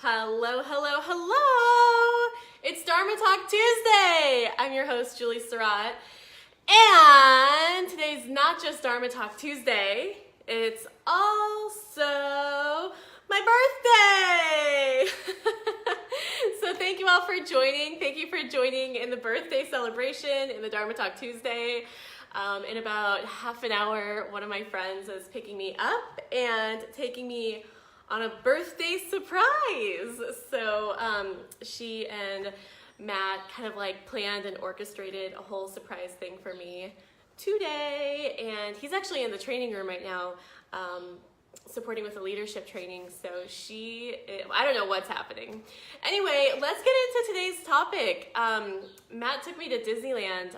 Hello, hello, hello! It's Dharma Talk Tuesday! I'm your host, Julie Surratt. And today's not just Dharma Talk Tuesday, it's also my birthday! So thank you all for joining. Thank you for joining in the birthday celebration in the Dharma Talk Tuesday. In about half an hour, one of my friends is picking me up and taking me on a birthday surprise. So she and Matt kind of like planned and orchestrated a whole surprise thing for me today. And he's actually in the training room right now, supporting with the leadership training. So I don't know what's happening. Anyway, let's get into today's topic. Matt took me to Disneyland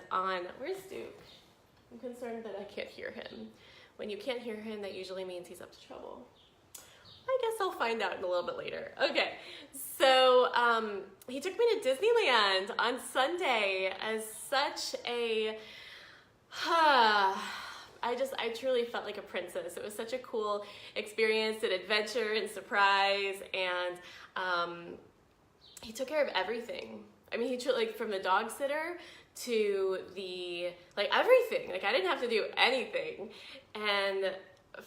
where's Duke? I'm concerned that I can't hear him. When you can't hear him, that usually means he's up to trouble. I guess I'll find out in a little bit later. Okay, so he took me to Disneyland on Sunday as such a, I truly felt like a princess. It was such a cool experience and adventure and surprise, and he took care of everything. I mean, he took, like, from the dog sitter to everything. Like, I didn't have to do anything. And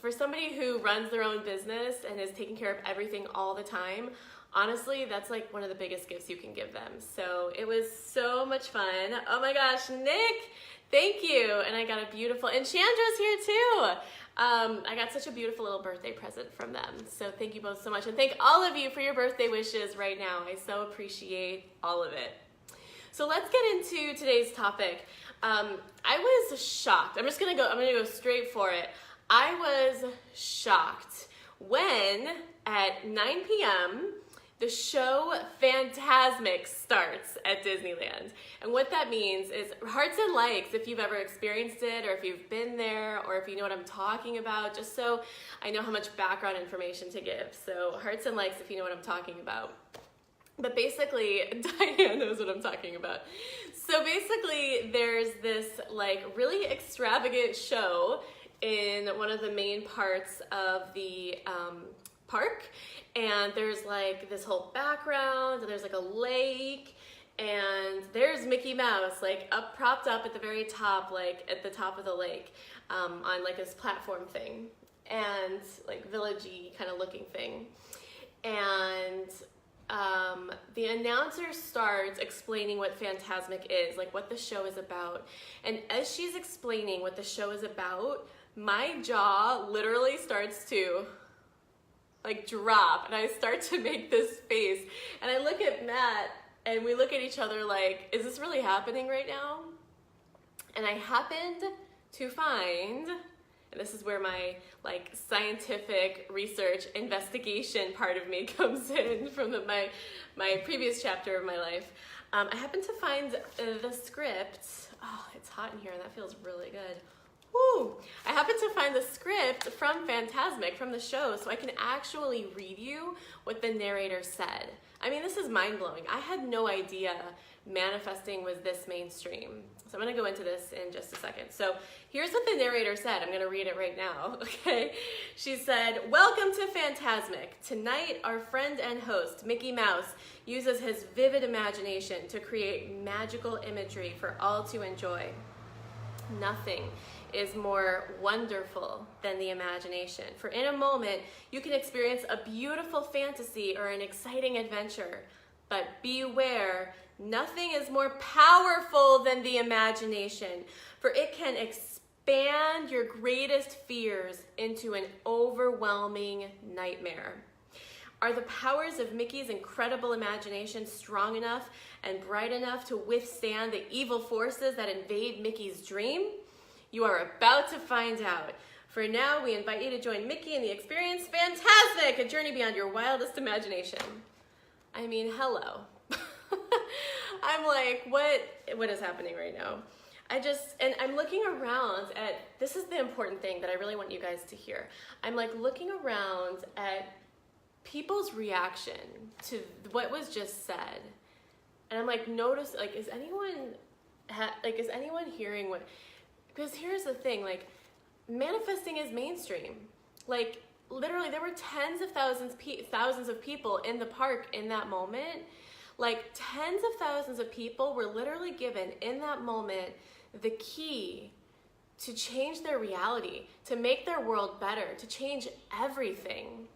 for somebody who runs their own business and is taking care of everything all the time, honestly, that's like one of the biggest gifts you can give them. So it was so much fun. Oh my gosh, Nick, thank you. And I got a beautiful, and Chandra's here too. I got such a beautiful little birthday present from them. So thank you both so much. And thank all of you for your birthday wishes right now. I so appreciate all of it. So let's get into today's topic. I was shocked. I'm gonna go straight for it. I was shocked when at 9 p.m. the show Fantasmic starts at Disneyland. And what that means is hearts and likes if you've ever experienced it, or if you've been there, or if you know what I'm talking about, just so I know how much background information to give. So hearts and likes if you know what I'm talking about. But basically, Diane knows what I'm talking about. So basically, there's this like really extravagant show in one of the main parts of the park, and there's like this whole background, and there's like a lake, and there's Mickey Mouse like propped up at the very top, like at the top of the lake, on like this platform thing, and like villagey kind of looking thing. And the announcer starts explaining what Fantasmic is, like what the show is about. And as she's explaining what the show is about, my jaw literally starts to like drop, and I start to make this face, and I look at Matt, and we look at each other like, is this really happening right now? And I happened to find, and this is where my like scientific research investigation part of me comes in from my previous chapter of my life. I happened to find the script. Oh, it's hot in here, and that feels really good. Woo! I happened to find the script from Fantasmic, from the show, so I can actually read you what the narrator said. I mean, this is mind-blowing. I had no idea manifesting was this mainstream. So I'm going to go into this in just a second. So here's what the narrator said. I'm going to read it right now, okay? She said, "Welcome to Fantasmic. Tonight, our friend and host, Mickey Mouse, uses his vivid imagination to create magical imagery for all to enjoy. Nothing is more wonderful than the imagination. For in a moment, you can experience a beautiful fantasy or an exciting adventure. But beware, nothing is more powerful than the imagination, for it can expand your greatest fears into an overwhelming nightmare. Are the powers of Mickey's incredible imagination strong enough and bright enough to withstand the evil forces that invade Mickey's dream? You are about to find out. For now, we invite you to join Mickey in the experience Fantasmic, a journey beyond your wildest imagination." I mean, hello. I'm like, what is happening right now? And I'm looking around at, this is the important thing that I really want you guys to hear. I'm like looking around at people's reaction to what was just said. And I'm like, notice, like, is anyone hearing what, because here's the thing, like, manifesting is mainstream. Like, literally there were tens of thousands of people in the park in that moment. Like tens of thousands of people were literally given in that moment the key to change their reality, to make their world better, to change everything.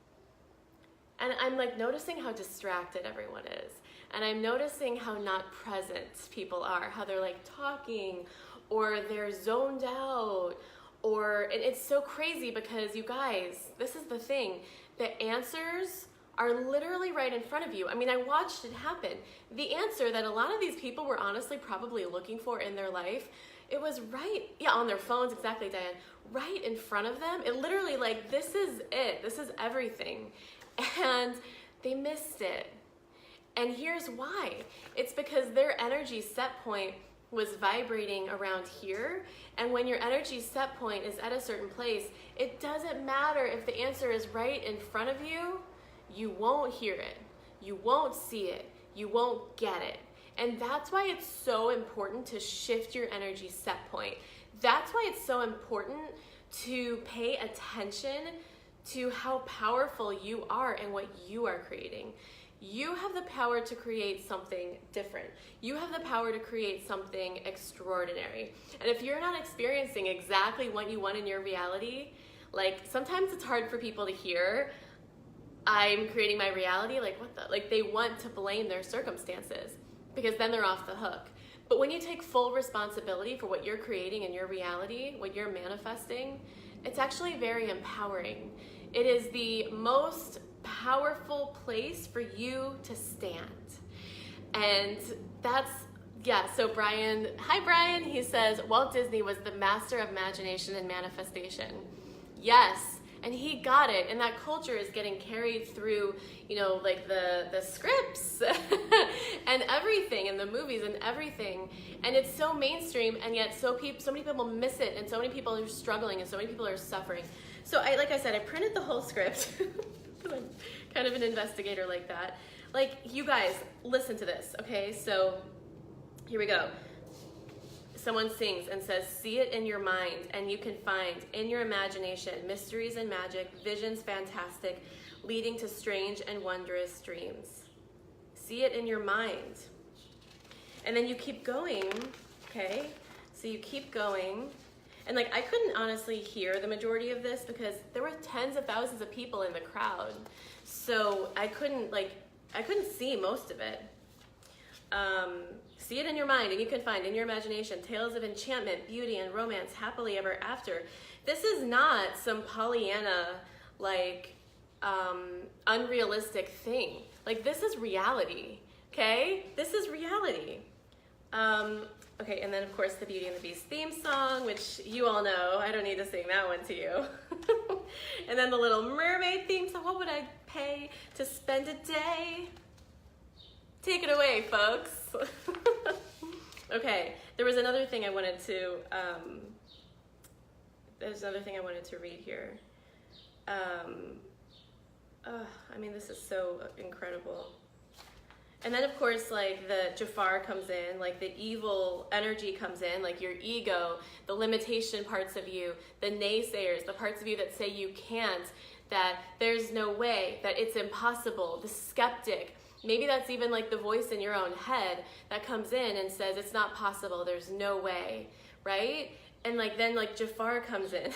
And I'm like noticing how distracted everyone is. And I'm noticing how not present people are, how they're like talking or they're zoned out, and it's so crazy because you guys, this is the thing, the answers are literally right in front of you. I mean, I watched it happen. The answer that a lot of these people were honestly probably looking for in their life, it was right, yeah, on their phones, exactly, Diane, right in front of them. It literally like, this is it, this is everything. And they missed it. And here's why. It's because their energy set point was vibrating around here. And when your energy set point is at a certain place, it doesn't matter if the answer is right in front of you, you won't hear it, you won't see it, you won't get it. And that's why it's so important to shift your energy set point. That's why it's so important to pay attention to how powerful you are and what you are creating. You have the power to create something different. You have the power to create something extraordinary. And if you're not experiencing exactly what you want in your reality, like sometimes it's hard for people to hear, I'm creating my reality, like what the, like they want to blame their circumstances because then they're off the hook. But when you take full responsibility for what you're creating in your reality, what you're manifesting, it's actually very empowering. It is the most powerful place for you to stand. And that's, yeah, so Brian, hi Brian, he says, Walt Disney was the master of imagination and manifestation. Yes, and he got it, and that culture is getting carried through, you know, like the scripts and everything, and the movies and everything, and it's so mainstream, and yet so many people miss it, and so many people are struggling, and so many people are suffering. So like I said, I printed the whole script. I'm kind of an investigator like that. Like, you guys, listen to this, okay? So here we go. Someone sings and says, see it in your mind and you can find in your imagination mysteries and magic, visions fantastic, leading to strange and wondrous dreams. See it in your mind. And then you keep going, okay? So you keep going. And like, I couldn't honestly hear the majority of this because there were tens of thousands of people in the crowd. So I couldn't see most of it. See it in your mind and you can find in your imagination tales of enchantment, beauty, and romance happily ever after. This is not some Pollyanna, like, unrealistic thing. Like, this is reality, okay? This is reality. Okay, and then of course the Beauty and the Beast theme song, which you all know. I don't need to sing that one to you. And then the Little Mermaid theme song. What would I pay to spend a day? Take it away, folks. Okay, there was another thing I wanted to, read here. I mean, this is so incredible. And then, of course, like, the Jafar comes in, like, the evil energy comes in, like, your ego, the limitation parts of you, the naysayers, the parts of you that say you can't, that there's no way, that it's impossible, the skeptic. Maybe that's even, like, the voice in your own head that comes in and says, it's not possible, there's no way, right? And, like, then, like, Jafar comes in.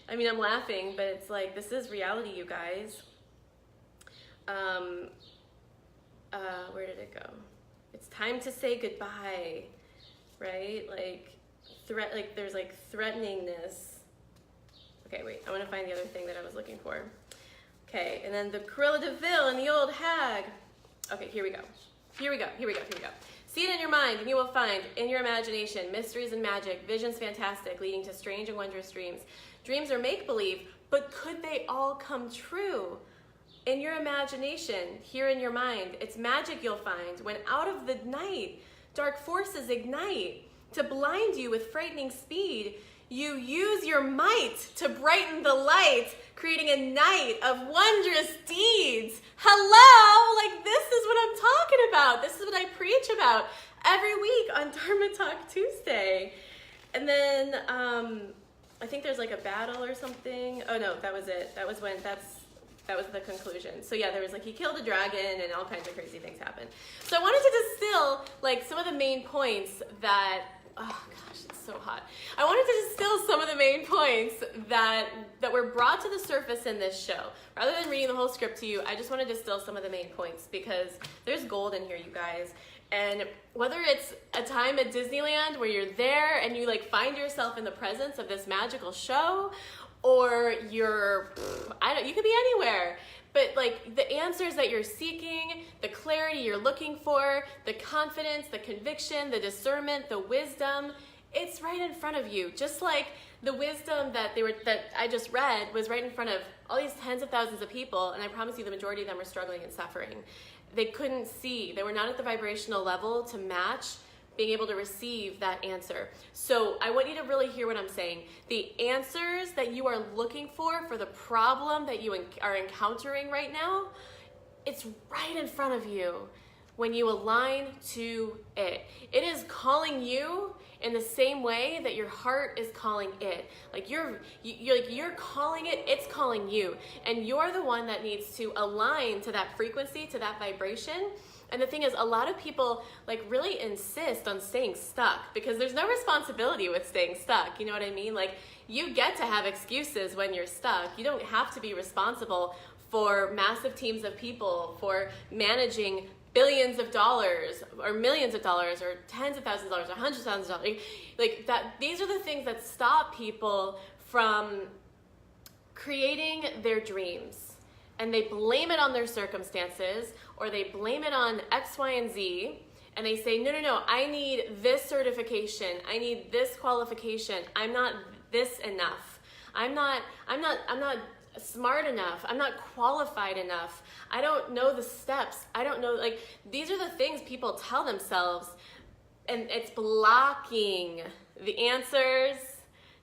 I mean, I'm laughing, but it's like, this is reality, you guys. Where did it go? It's time to say goodbye, right? Like, there's like threateningness. Okay, wait, I want to find the other thing that I was looking for. Okay, and then the Cruella de Vil and the old hag. Okay, here we go. See it in your mind and you will find in your imagination mysteries and magic, visions fantastic, leading to strange and wondrous dreams. Dreams are make-believe, but could they all come true? In your imagination, here in your mind, it's magic you'll find when out of the night, dark forces ignite. To blind you with frightening speed, you use your might to brighten the light, creating a night of wondrous deeds. Hello, like, this is what I'm talking about. This is what I preach about every week on Dharma Talk Tuesday. And then, I think there's like a battle or something. Oh no, that was it. That was the conclusion. So yeah, there was like, he killed a dragon and all kinds of crazy things happened. So I wanted to distill like some of the main points that, oh gosh, it's so hot. I wanted to distill some of the main points that were brought to the surface in this show. Rather than reading the whole script to you, I just want to distill some of the main points because there's gold in here, you guys. And whether it's a time at Disneyland where you're there and you like find yourself in the presence of this magical show, or you're, you could be anywhere. But like the answers that you're seeking, the clarity you're looking for, the confidence, the conviction, the discernment, the wisdom, it's right in front of you. Just like the wisdom that I just read was right in front of all these tens of thousands of people, and I promise you the majority of them were struggling and suffering. They couldn't see. They were not at the vibrational level to match being able to receive that answer. So I want you to really hear what I'm saying. The answers that you are looking for the problem that you are encountering right now, it's right in front of you when you align to it. It is calling you in the same way that your heart is calling it. Like you're calling it, it's calling you. And you're the one that needs to align to that frequency, to that vibration. And the thing is, a lot of people like really insist on staying stuck because there's no responsibility with staying stuck. You know what I mean? Like you get to have excuses when you're stuck. You don't have to be responsible for massive teams of people, for managing billions of dollars or millions of dollars or tens of thousands of dollars or hundreds of thousands of dollars. Like that, these are the things that stop people from creating their dreams. And they blame it on their circumstances, or they blame it on X, Y, and Z, and they say, no, I need this certification, I need this qualification, I'm not this enough, I'm not smart enough, I'm not qualified enough, I don't know the steps, I don't know, like, these are the things people tell themselves, and it's blocking the answers,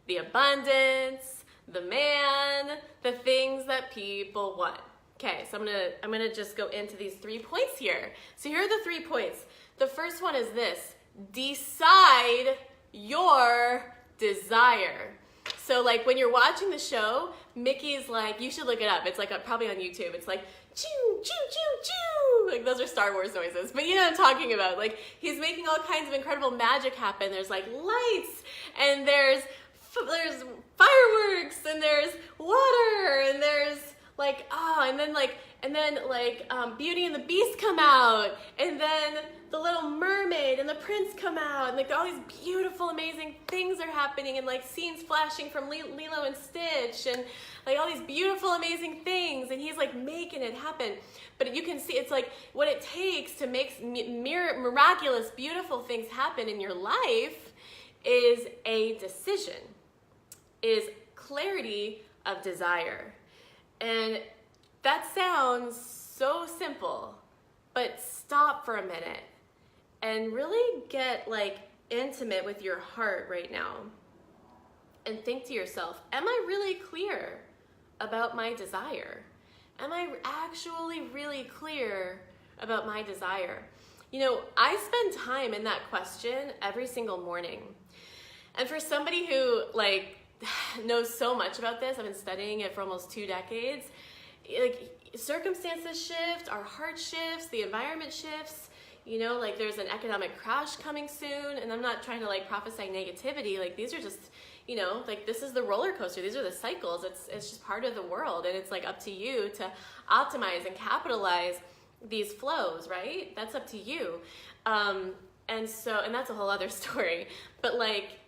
the abundance, the man, the things that people want. Okay, so I'm gonna just go into these 3 points here. So here are the 3 points. The first one is this: decide your desire. So like when you're watching the show, Mickey's like, you should look it up. It's like probably on YouTube. It's like choo choo choo choo. Like those are Star Wars noises, but you know what I'm talking about. Like he's making all kinds of incredible magic happen. There's like lights, and there's fireworks, and there's water, and there's like and then Beauty and the Beast come out, and then the Little Mermaid and the Prince come out, and like all these beautiful, amazing things are happening, and like scenes flashing from Lilo and Stitch, and like all these beautiful, amazing things, and he's like making it happen. But you can see it's like what it takes to make miraculous, beautiful things happen in your life is a decision, is clarity of desire. And that sounds so simple, but stop for a minute and really get like intimate with your heart right now and think to yourself, am I really clear about my desire? Am I actually really clear about my desire? You know, I spend time in that question every single morning. And for somebody who like knows so much about this, I've been studying it for almost 2 decades, like circumstances shift, our heart shifts, the environment shifts, you know, like there's an economic crash coming soon, and I'm not trying to like prophesy negativity, like these are just, you know, like this is the roller coaster, these are the cycles, it's just part of the world, and it's like up to you to optimize and capitalize these flows, right? That's up to you. And that's a whole other story, but like,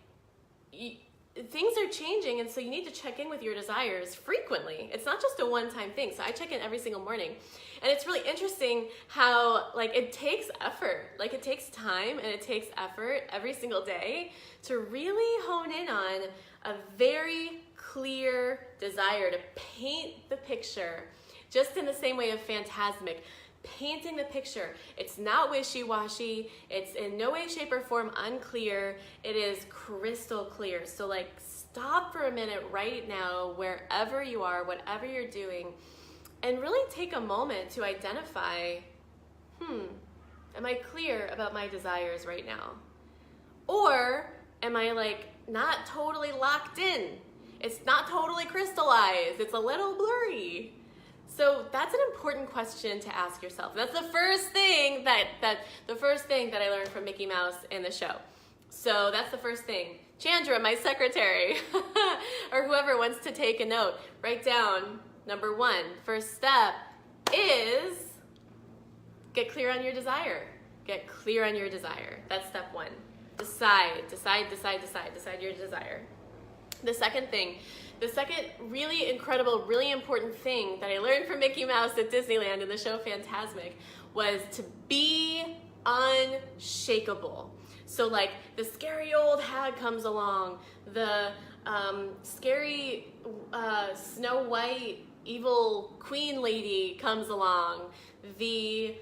things are changing, and so you need to check in with your desires frequently. It's not just a one-time thing. So I check in every single morning, and it's really interesting how like it takes effort, like it takes time and it takes effort every single day to really hone in on a very clear desire to paint the picture, just in the same way of Fantasmic. Painting the picture. It's not wishy-washy. It's in no way, shape, or form unclear. It is crystal clear. So like stop for a minute right now, wherever you are, whatever you're doing, and really take a moment to identify, am I clear about my desires right now? Or am I like not totally locked in? It's not totally crystallized. It's a little blurry. So that's an important question to ask yourself. That's the first thing that I learned from Mickey Mouse in the show. So that's the first thing. Chandra, my secretary, or whoever wants to take a note, write down number 1. First step is get clear on your desire. Get clear on your desire. That's step 1. Decide your desire. The second really incredible, really important thing that I learned from Mickey Mouse at Disneyland in the show Fantasmic was to be unshakable. So like the scary old hag comes along, the scary Snow White evil queen lady comes along, the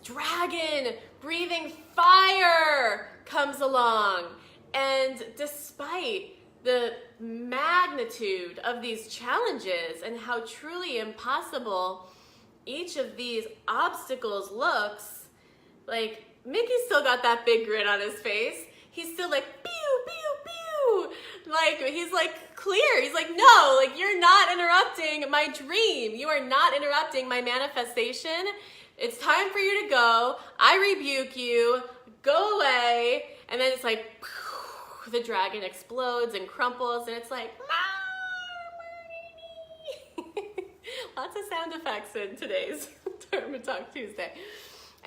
dragon breathing fire comes along, and despite the magnitude of these challenges and how truly impossible each of these obstacles looks, like Mickey's still got that big grin on his face. He's still like, pew, pew, pew. Like, he's like clear. He's like, no, like you're not interrupting my dream. You are not interrupting my manifestation. It's time for you to go. I rebuke you. Go away. And then it's like, the dragon explodes and crumples, and it's like, lots of sound effects in today's Dharma Talk Tuesday.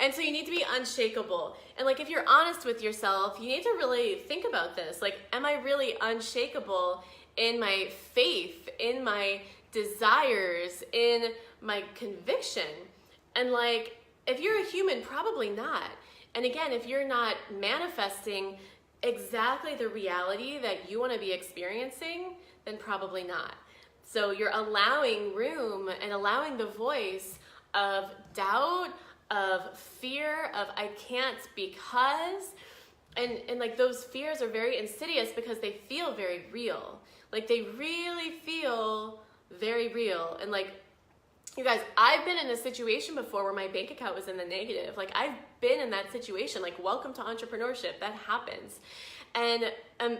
And so you need to be unshakable. And like, if you're honest with yourself, you need to really think about this. Like, am I really unshakable in my faith, in my desires, in my conviction? And like, if you're a human, probably not. And again, if you're not manifesting exactly the reality that you want to be experiencing, then probably not. So you're allowing room and allowing the voice of doubt, of fear, of I can't because, and like those fears are very insidious because they feel very real. Like they really feel very real. And like, you guys, I've been in a situation before where my bank account was in the negative. Like I've been in that situation. Like, welcome to entrepreneurship. That happens. And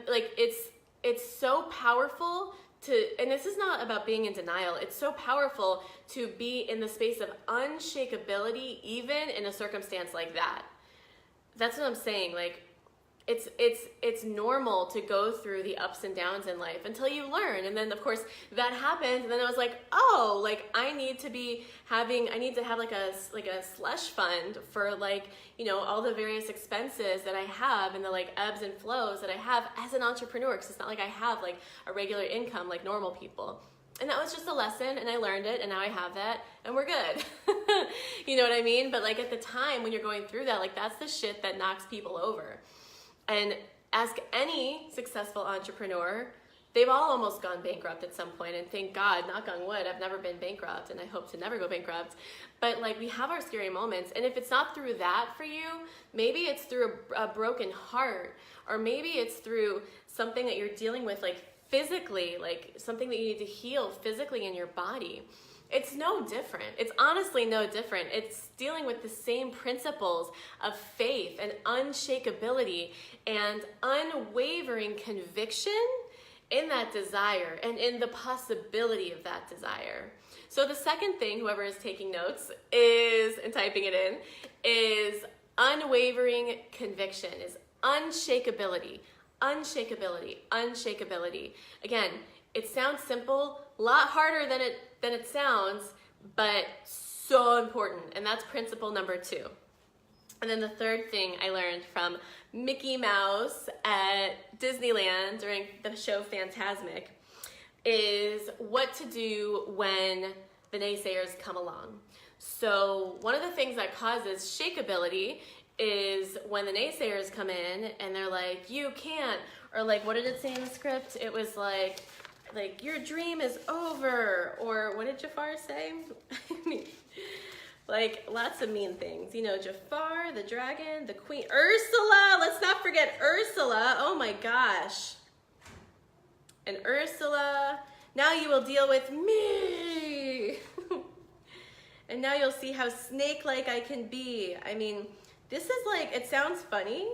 like it's so powerful to, and this is not about being in denial. It's so powerful to be in the space of unshakability, even in a circumstance like that. That's what I'm saying. Like, it's normal to go through the ups and downs in life until you learn. And then of course that happened. And then I was like, oh, like I need to have like a slush fund for like, you know, all the various expenses that I have and the like ebbs and flows that I have as an entrepreneur. Cause it's not like I have like a regular income like normal people. And that was just a lesson, and I learned it, and now I have that, and we're good. You know what I mean? But like at the time when you're going through that, like that's the shit that knocks people over. And ask any successful entrepreneur, they've all almost gone bankrupt at some point, and thank God, knock on wood, I've never been bankrupt, and I hope to never go bankrupt. But like, we have our scary moments, and if it's not through that for you, maybe it's through a broken heart, or maybe it's through something that you're dealing with like physically, like something that you need to heal physically in your body. It's no different. It's honestly no different. It's dealing with the same principles of faith and unshakability and unwavering conviction in that desire and in the possibility of that desire. So the second thing, whoever is taking notes is, and typing it in, is unwavering conviction, is unshakability, unshakability, unshakability. Again, it sounds simple, a lot harder than it sounds, but so important. And that's principle number 2. And then the third thing I learned from Mickey Mouse at Disneyland during the show Fantasmic is what to do when the naysayers come along. So one of the things that causes shakeability is when the naysayers come in and they're like, you can't, or like, what did it say in the script? It was like your dream is over, or what did Jafar say? I mean, like lots of mean things, you know, Jafar, the dragon, the queen, Ursula, let's not forget Ursula, oh my gosh. And Ursula, now you will deal with me. And now you'll see how snake-like I can be. I mean, this is like, it sounds funny.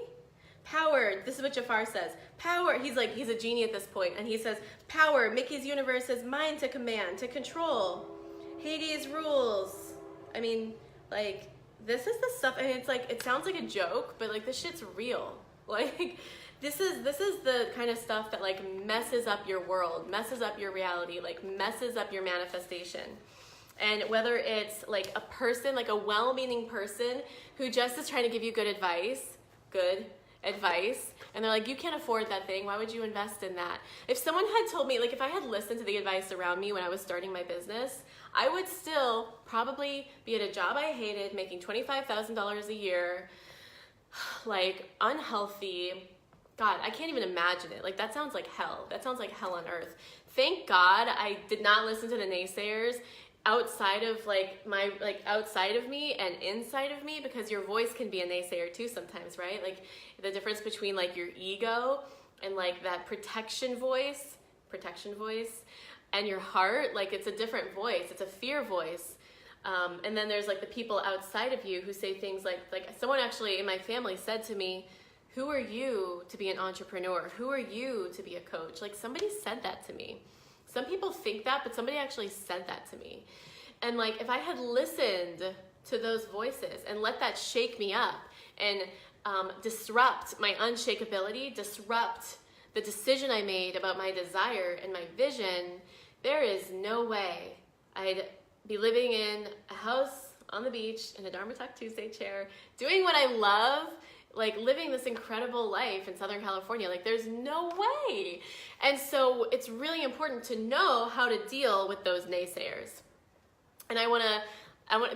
power, this is what Jafar says, power, he's a genie at this point, and he says, power, Mickey's universe is mine to command, to control, Hades rules. I mean, like, this is the stuff, and it's like, it sounds like a joke, but like, this shit's real. Like, this is the kind of stuff that like messes up your world, messes up your reality, like messes up your manifestation. And whether it's like a person, like a well-meaning person who just is trying to give you good advice, and they're like, you can't afford that thing, why would you invest in that? If someone had told me, like if I had listened to the advice around me when I was starting my business, I would still probably be at a job I hated, making $25,000 a year, like unhealthy. God, I can't even imagine it. Like, that sounds like hell. That sounds like hell on earth. Thank God I did not listen to the naysayers outside of outside of me and inside of me, because your voice can be a naysayer too sometimes, right? Like the difference between like your ego and like that protection voice and your heart, like it's a different voice. It's a fear voice. And then there's like the people outside of you who say things like someone actually in my family said to me, who are you to be an entrepreneur? Who are you to be a coach? Like somebody said that to me. Some people think that, but somebody actually said that to me. And like, if I had listened to those voices and let that shake me up and disrupt my unshakability, disrupt the decision I made about my desire and my vision, there is no way I'd be living in a house on the beach in a Dharma Talk Tuesday chair, doing what I love, like living this incredible life in Southern California. Like there's no way. And so it's really important to know how to deal with those naysayers. And I want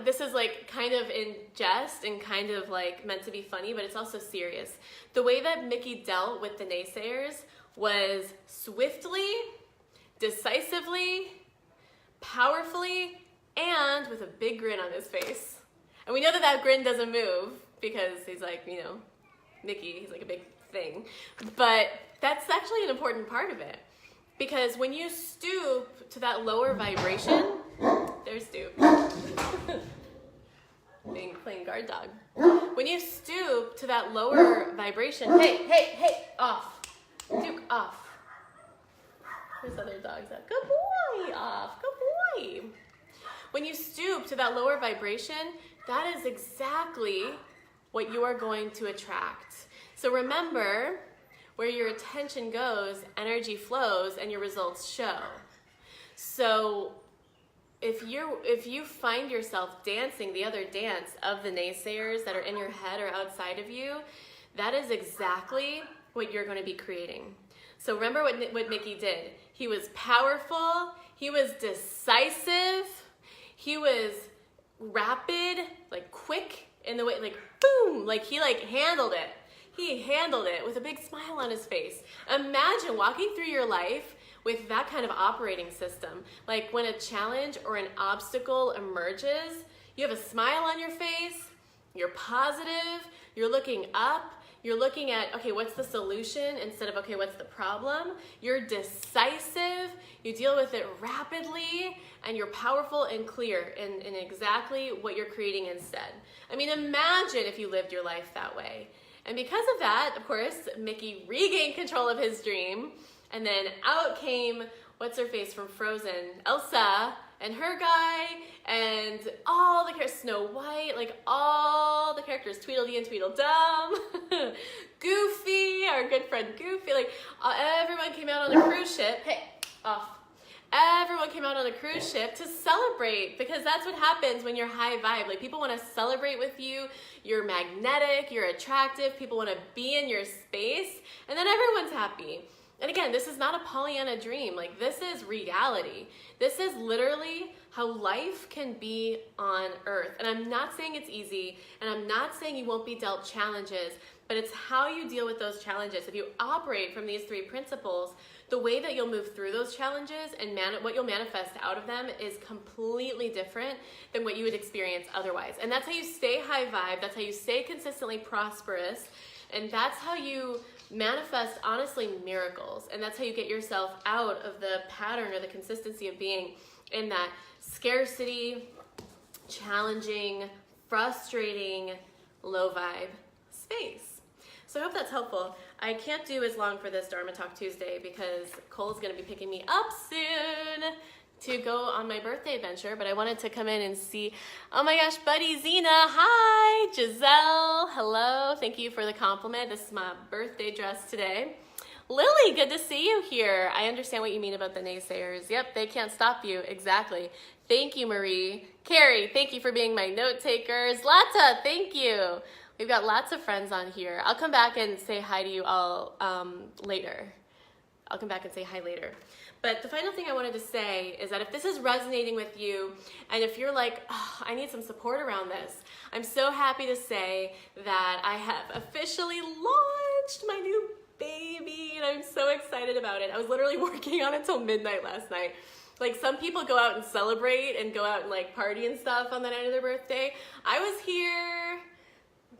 this is like kind of in jest and kind of like meant to be funny, but it's also serious. The way that Mickey dealt with the naysayers was swiftly, decisively, powerfully, and with a big grin on his face. And we know that that grin doesn't move because he's like, you know, Mickey, he's like a big thing. But that's actually an important part of it. Because when you stoop to that lower vibration, there's Stoop. Playing guard dog. When you stoop to that lower vibration, hey, off. Duke, off. There's other dogs out. Good boy, off, good boy. When you stoop to that lower vibration, that is exactly what you are going to attract. So remember, where your attention goes, energy flows and your results show. So if you find yourself dancing the other dance of the naysayers that are in your head or outside of you, that is exactly what you're going to be creating. So remember what Mickey did. He was powerful, he was decisive, he was rapid, like quick in the way, like boom, like he like handled it. He handled it with a big smile on his face. Imagine walking through your life with that kind of operating system. Like when a challenge or an obstacle emerges, you have a smile on your face, you're positive, you're looking up, you're looking at, okay, what's the solution instead of, okay, what's the problem? You're decisive, you deal with it rapidly, and you're powerful and clear in exactly what you're creating instead. I mean, imagine if you lived your life that way. And because of that, of course, Mickey regained control of his dream, and then out came, what's her face from Frozen, Elsa, and her guy, and all the characters, Snow White, like all the characters, Tweedledee and Tweedledum, Goofy, our good friend Goofy, like everyone came out on a cruise ship, hey, off. Everyone came out on a cruise ship to celebrate, because that's what happens when you're high vibe. Like people want to celebrate with you, you're magnetic, you're attractive, people want to be in your space, and then everyone's happy. And again, this is not a Pollyanna dream. Like this is reality. This is literally how life can be on earth. And I'm not saying it's easy, and I'm not saying you won't be dealt challenges, but it's how you deal with those challenges. If you operate from these three principles, the way that you'll move through those challenges and what you'll manifest out of them is completely different than what you would experience otherwise. And that's how you stay high vibe, that's how you stay consistently prosperous, and that's how you manifest, honestly, miracles. And that's how you get yourself out of the pattern or the consistency of being in that scarcity, challenging, frustrating, low vibe space. So I hope that's helpful. I can't do as long for this Dharma Talk Tuesday because Cole's gonna be picking me up soon to go on my birthday adventure, but I wanted to come in and see, oh my gosh, buddy Zena, hi, Giselle, hello, thank you for the compliment. This is my birthday dress today. Lily, good to see you here. I understand what you mean about the naysayers. Yep, they can't stop you, exactly. Thank you, Marie. Carrie, thank you for being my note takers. Lata, thank you. We've got lots of friends on here. I'll come back and say hi to you all later. I'll come back and say hi later. But the final thing I wanted to say is that if this is resonating with you, and if you're like, oh, I need some support around this, I'm so happy to say that I have officially launched my new baby, and I'm so excited about it. I was literally working on it till midnight last night. Like, some people go out and celebrate and go out and like party and stuff on the night of their birthday. I was here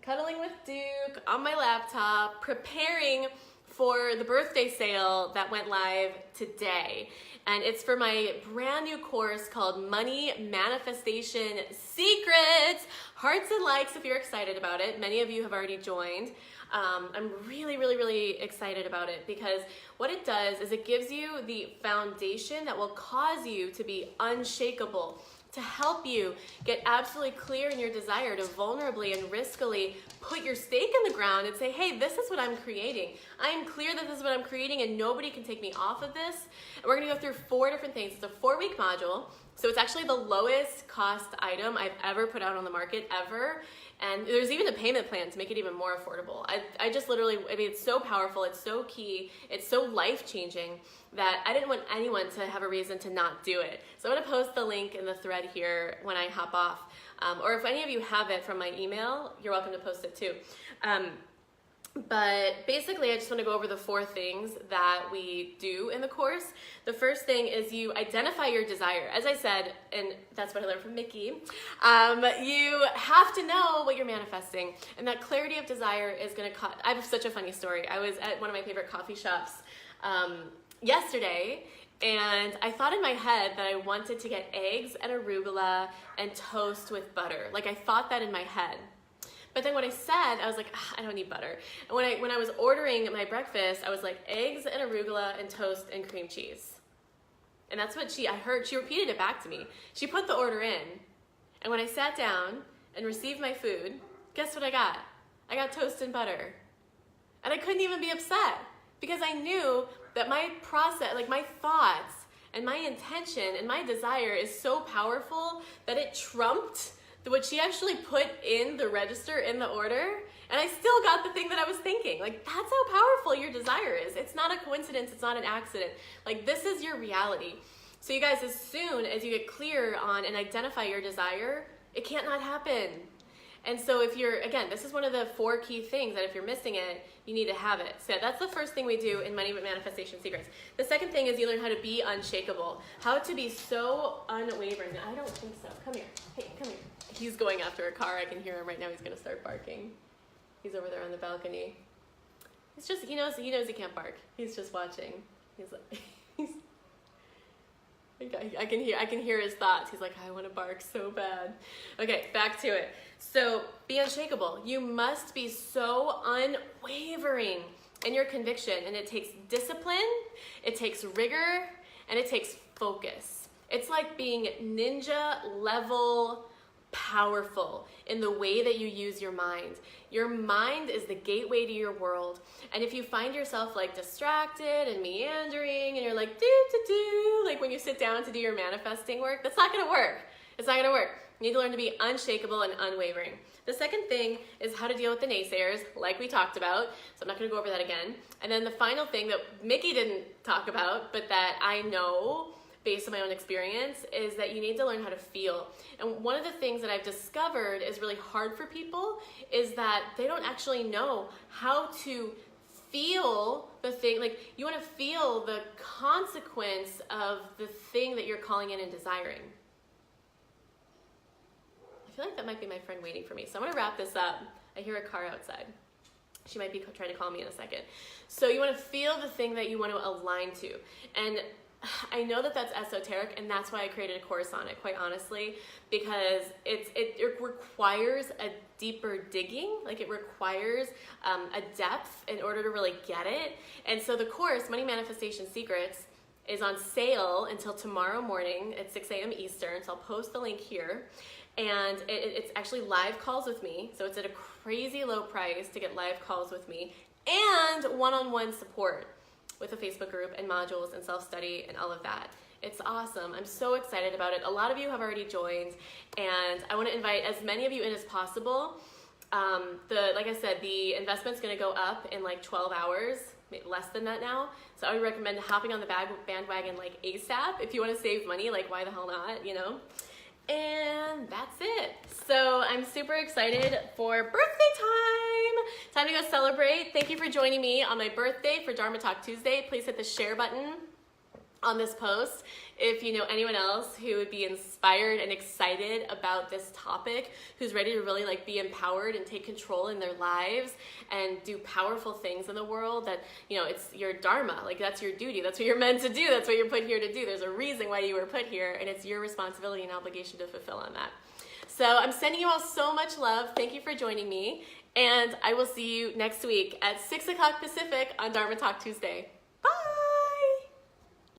cuddling with Duke on my laptop, preparing for the birthday sale that went live today. And it's for my brand new course called Money Manifestation Secrets. Hearts and likes if you're excited about it. Many of you have already joined. I'm really excited about it because what it does is it gives you the foundation that will cause you to be unshakable, to help you get absolutely clear in your desire to vulnerably and riskily put your stake in the ground and say, hey, this is what I'm creating. I am clear that this is what I'm creating and nobody can take me off of this. And we're gonna go through 4 different things. It's a 4-week module. So it's actually the lowest cost item I've ever put out on the market ever. And there's even a payment plan to make it even more affordable. I just literally, I mean, it's so powerful, it's so key, it's so life-changing that I didn't want anyone to have a reason to not do it. So I'm gonna post the link in the thread here when I hop off. Or if any of you have it from my email, you're welcome to post it too. But basically, I just want to go over the 4 things that we do in the course. The first thing is you identify your desire. As I said, and that's what I learned from Mickey, you have to know what you're manifesting. And that clarity of desire is going to cut. I have such a funny story. I was at one of my favorite coffee shops yesterday, and I thought in my head that I wanted to get eggs and arugula and toast with butter. Like, I thought that in my head. But then when I said, I was like, I don't need butter. And when I was ordering my breakfast, I was like, eggs and arugula and toast and cream cheese. And that's what I heard, she repeated it back to me. She put the order in. And when I sat down and received my food, guess what I got? I got toast and butter. And I couldn't even be upset because I knew that my process, like my thoughts and my intention and my desire is so powerful that it trumped what she actually put in the register in the order, and I still got the thing that I was thinking. Like, that's how powerful your desire is. It's not a coincidence, it's not an accident. Like, this is your reality. So you guys, as soon as you get clear on and identify your desire, it can't not happen. And so if you're, again, this is one of the 4 key things that if you're missing it, you need to have it. So that's the first thing we do in Money Manifestation Secrets. The second thing is you learn how to be unshakable. How to be so unwavering. I don't think so. Come here. Hey, come here. He's going after a car. I can hear him right now. He's going to start barking. He's over there on the balcony. It's just, he knows he can't bark. He's just watching. He's like, I can hear his thoughts. He's like, I want to bark so bad. Okay, back to it. So be unshakable. You must be so unwavering in your conviction, and it takes discipline, it takes rigor, and it takes focus. It's like being ninja level powerful in the way that you use your mind. Your mind is the gateway to your world. And if you find yourself like distracted and meandering and you're like like when you sit down to do your manifesting work, that's not gonna work. It's not gonna work. You need to learn to be unshakable and unwavering. The second thing is how to deal with the naysayers, like we talked about. So I'm not gonna go over that again. And then the final thing that Mickey didn't talk about, but that I know based on my own experience, is that you need to learn how to feel. And one of the things that I've discovered is really hard for people is that they don't actually know how to feel the thing. Like, you want to feel the consequence of the thing that you're calling in and desiring. I feel like that might be my friend waiting for me. So I'm gonna wrap this up. I hear a car outside. She might be trying to call me in a second. So you want to feel the thing that you want to align to. And I know that that's esoteric, and that's why I created a course on it, quite honestly, because it requires a deeper digging, like it requires a depth in order to really get it. And so the course, Money Manifestation Secrets, is on sale until tomorrow morning at 6 a.m. Eastern, so I'll post the link here. And it's actually live calls with me, so it's at a crazy low price to get live calls with me, and one-on-one support with a Facebook group and modules and self-study and all of that. It's awesome. I'm so excited about it. A lot of you have already joined, and I want to invite as many of you in as possible. Like I said, the investment's going to go up in like 12 hours, less than that now. So I would recommend hopping on the bandwagon like ASAP. If you want to save money, like why the hell not, you know? And that's it. So I'm super excited for birthday time. Time to go celebrate. Thank you for joining me on my birthday for Dharma Talk Tuesday. Please hit the share button on this post if you know anyone else who would be inspired and excited about this topic, who's ready to really like be empowered and take control in their lives and do powerful things in the world. That, you know, it's your dharma, like that's your duty, that's what you're meant to do, that's what you're put here to do. There's a reason why you were put here, and it's your responsibility and obligation to fulfill on that. So I'm sending you all so much love. Thank you for joining me, and I will see you next week at 6 o'clock Pacific on Dharma Talk Tuesday.